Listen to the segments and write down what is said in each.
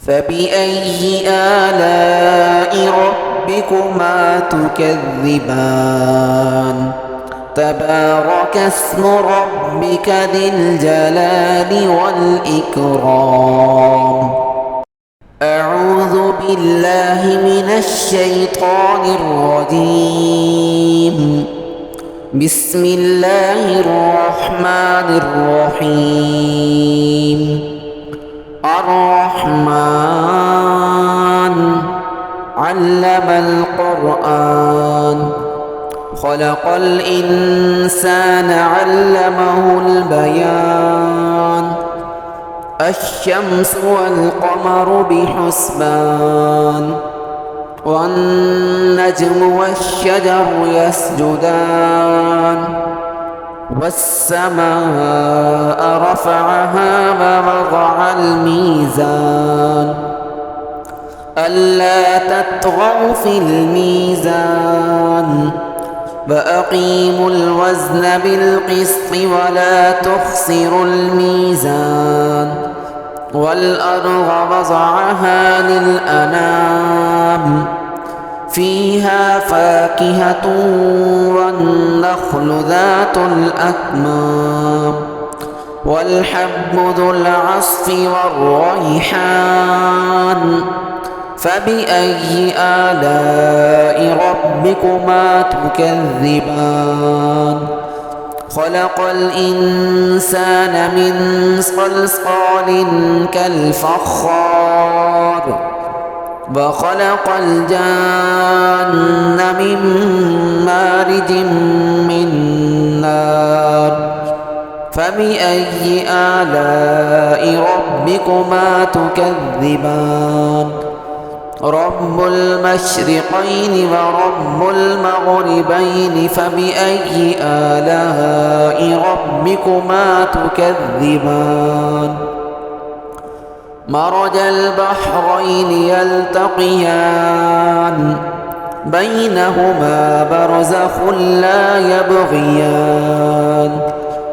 فبأي آلاء ربكما تكذبان تبارك اسم ربك ذي الجلال والإكرام. أعوذ بالله من الشيطان الرجيم. بسم الله الرحمن الرحيم. الرحمن علم القرآن خلق الإنسان علمه البيان. الشمس والقمر بحسبان والنجم والشجر يسجدان والسماء رفعها ووضع الميزان ألا تطغوا في الميزان وأقيموا الوزن بالقسط ولا تخسروا الميزان والأرض وضعها للأنام فيها فاكهة والنخل ذات الأكمام والحب ذو العصف والريحان. فبأي آلاء ربكما تكذبان خلق الإنسان من صلصال كالفخار وخلق الجن من مارج من نار. فبأي آلاء ربكما تكذبان رب المشرقين ورب المغربين. فبأي آلاء ربكما تكذبان مرج البحرين يلتقيان بينهما برزخ لا يبغيان.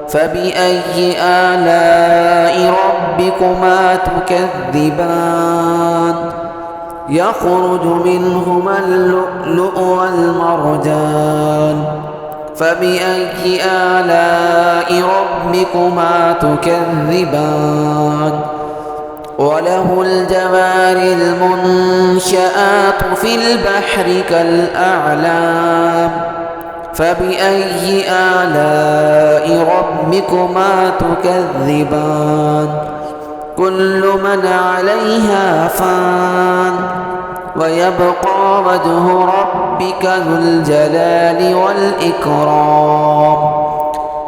فبأي آلاء ربكما تكذبان يخرج منهما اللؤلؤ والمرجان. فبأي آلاء ربكما تكذبان وله الجوار المنشآت في البحر كالأعلام. فبأي آلاء ربكما تكذبان كل من عليها فان ويبقى وجه ربك ذو الجلال والإكرام.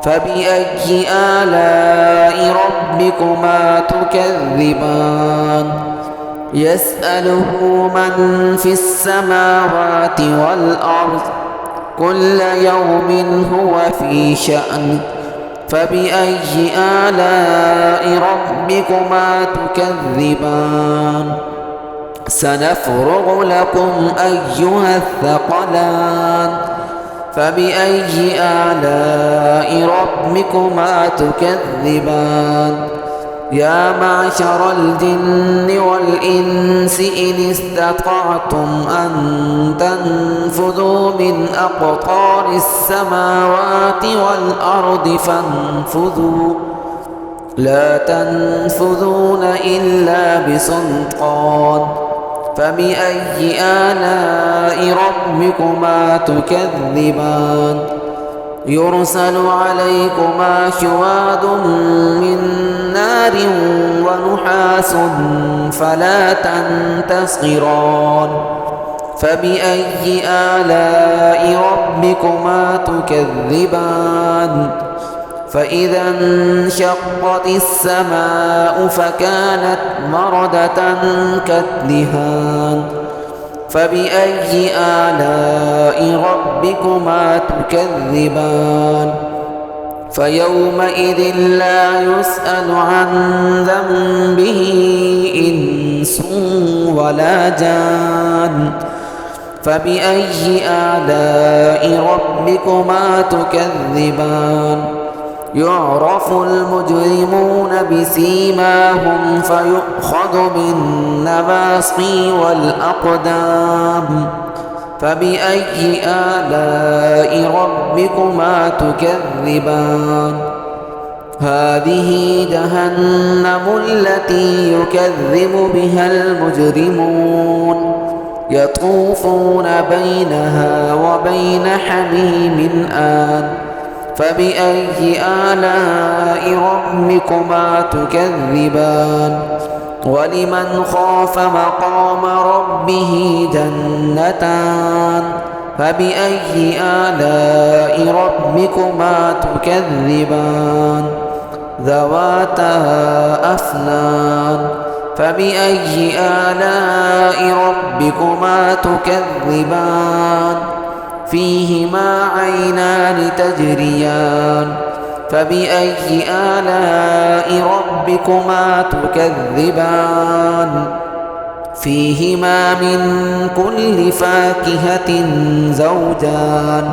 فبأي آلاء ربكما تكذبان يسأله من في السماوات والأرض كل يوم هو في شأن. فبأي آلاء ربكما تكذبان سنفرغ لكم أيها الثقلان. فبأي آلاء ربكما تكذبان يا معشر الجن والإنس إن استطعتم أن تنفذوا من أقطار السماوات والأرض فانفذوا لا تنفذون إلا بسلطان. فبأي آلاء ربكما تكذبان يرسل عليكما شواظ من نار ونحاس فلا تنتصران. فبأي آلاء ربكما تكذبان فإذا انشقت السماء فكانت مردة كالدهان. فبأي آلاء ربكما تكذبان فيومئذ لا يسأل عن ذنبه إنس ولا جان. فبأي آلاء ربكما تكذبان يعرف المجرمون بسيماهم فيؤخذ بالنواصي والأقدام فبأي آلاء ربكما تكذبان هذه جهنم التي يكذب بها المجرمون يطوفون بينها وبين حميم آن فبأي آلاء ربكما تكذبان ولمن خاف مقام ربه جنتان فبأي آلاء ربكما تكذبان ذواتا أفنان فبأي آلاء ربكما تكذبان فيهما عينان تجريان فبأي آلاء ربكما تكذبان فيهما من كل فاكهة زوجان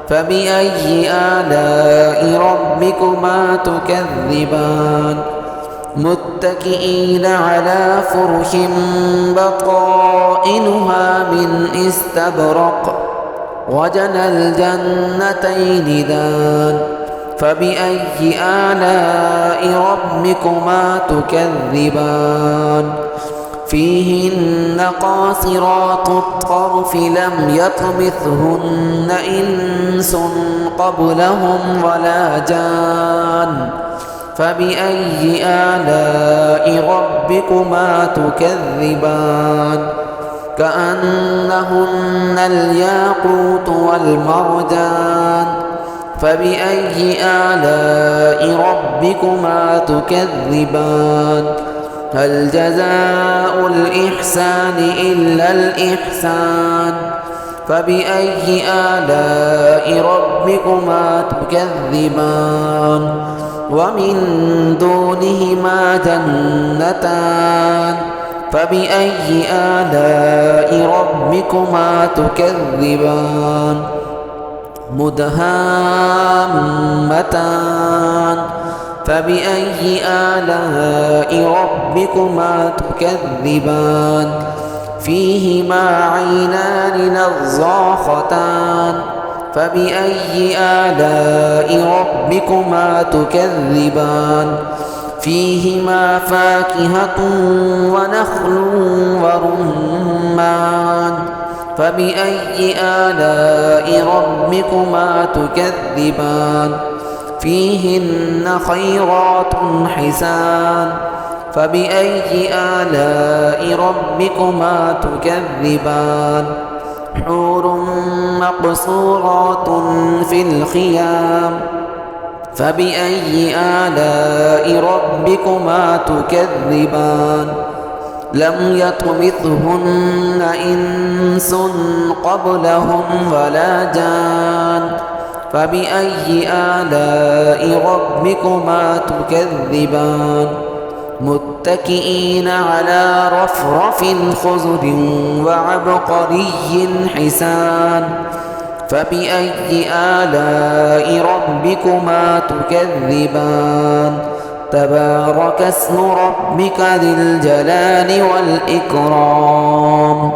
فبأي آلاء ربكما تكذبان متكئين على فرش بطائنها من استبرق وجنى الجنتين دان فبأي آلاء ربكما تكذبان فيهن قاصرات الطرف لم يطمثهن إنس قبلهم ولا جان فبأي آلاء ربكما تكذبان كأنهن الياقوت والمرجان فبأي آلاء ربكما تكذبان هل جزاء الإحسان إلا الإحسان فبأي آلاء ربكما تكذبان ومن دونهما جنتان فبأي آلاء ربكما تكذبان مدهامتان فبأي آلاء ربكما تكذبان فيهما عينان نضاختان فبأي آلاء ربكما تكذبان فيهما فاكهة ونخل ورمان فبأي آلاء ربكما تكذبان فيهن خيرات حسان فبأي آلاء ربكما تكذبان حور مقصورات في الخيام فبأي آلاء ربكما تكذبان لم يطمثهن إنس قبلهم ولا جان فبأي آلاء ربكما تكذبان متكئين على رفرف خضر وعبقري حسان فبأي آلاء ربكما تكذبان تبارك اسم ربك ذي الجلال والإكرام